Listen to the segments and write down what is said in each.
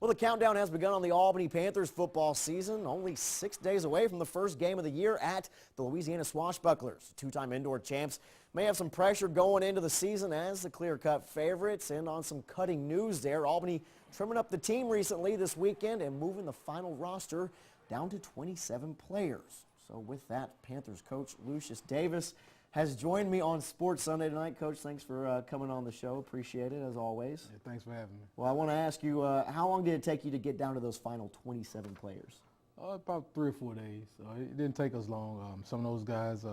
Well, the countdown has begun on the Albany Panthers football season, only 6 days away from the first game of the year at the Louisiana Swashbucklers. Two-time indoor champs may have some pressure going into the season as the clear-cut favorites. And on some cutting news there, Albany trimming up the team recently this weekend and moving the final roster down to 27 players. So with that, Panthers coach Luscious Davis has joined me on Sports Sunday tonight. Coach, thanks for coming on the show. Appreciate it, as always. Yeah, thanks for having me. Well, I want to ask you, how long did it take you to get down to those final 27 players? About 3 or 4 days. It didn't take us long. Some of those guys,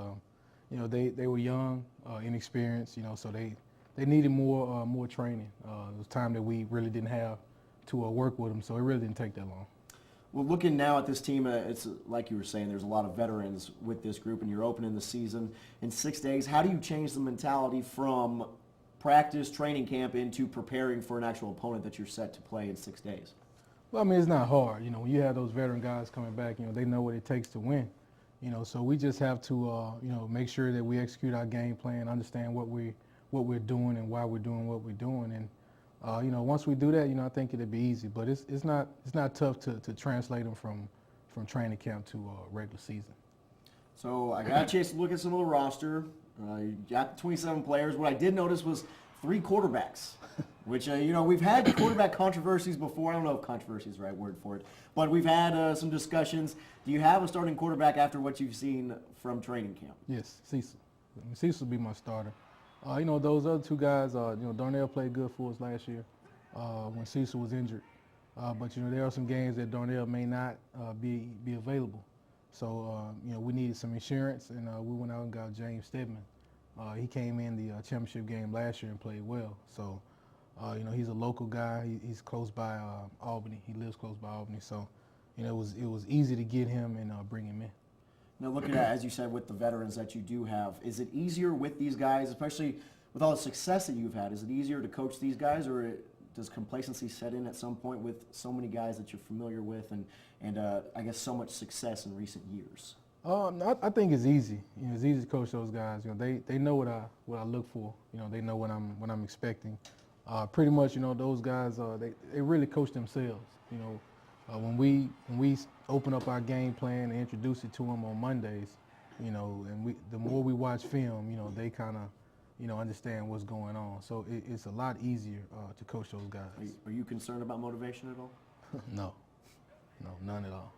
they were young, inexperienced, so they needed more training. It was time that we really didn't have to work with them, so it really didn't take that long. Well, looking now at this team, it's like you were saying, there's a lot of veterans with this group, and you're opening the season in 6 days. How do you change the mentality from practice, training camp, into preparing for an actual opponent that you're set to play in 6 days? Well, I mean, it's not hard. When you have those veteran guys coming back, they know what it takes to win. So we just have to, make sure that we execute our game plan, understand what we're doing and why we're doing what we're doing, and once we do that, I think it'll be easy. But it's not tough to translate them from training camp to regular season. So I got a chance to look at some of the roster. You got 27 players. What I did notice was 3 quarterbacks, which we've had quarterback controversies before. I don't know if controversy is the right word for it, but we've had some discussions. Do you have a starting quarterback after what you've seen from training camp? Yes, Cecil. Cecil will be my starter. Those other 2 guys, Darnell played good for us last year when Cecil was injured. But, there are some games that Darnell may not be available. So, we needed some insurance, and we went out and got James Stedman. He came in the championship game last year and played well. So, he's a local guy. He's close by Albany. He lives close by Albany. So, it was easy to get him and bring him in. Now, looking at, as you said, with the veterans that you do have, is it easier with these guys, especially with all the success that you've had, is it easier to coach these guys, or does complacency set in at some point with so many guys that you're familiar with and I guess so much success in recent years? I think it's easy. It's easy to coach those guys. They know what I look for. They know what I'm expecting. Pretty much, those guys they really coach themselves. When we open up our game plan and introduce it to them on Mondays, and the more we watch film, they kind of, understand what's going on. So it's a lot easier to coach those guys. Are you concerned about motivation at all? No, none at all.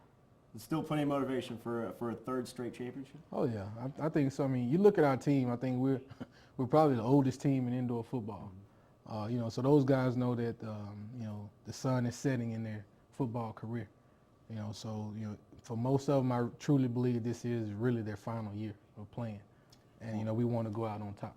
There's still plenty of motivation for a 3rd straight championship? Oh yeah, I think so. I mean, you look at our team. I think we're probably the oldest team in indoor football. So those guys know that the sun is setting in their football career. So for most of them, I truly believe this is really their final year of playing, and we want to go out on top.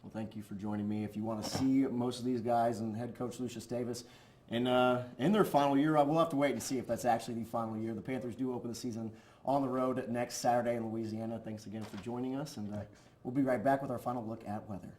Well, thank you for joining me. If you want to see most of these guys and head coach Luscious Davis in their final year, we'll have to wait and see if that's actually the final year. The Panthers do open the season on the road next Saturday in Louisiana. Thanks again for joining us, and we'll be right back with our final look at weather.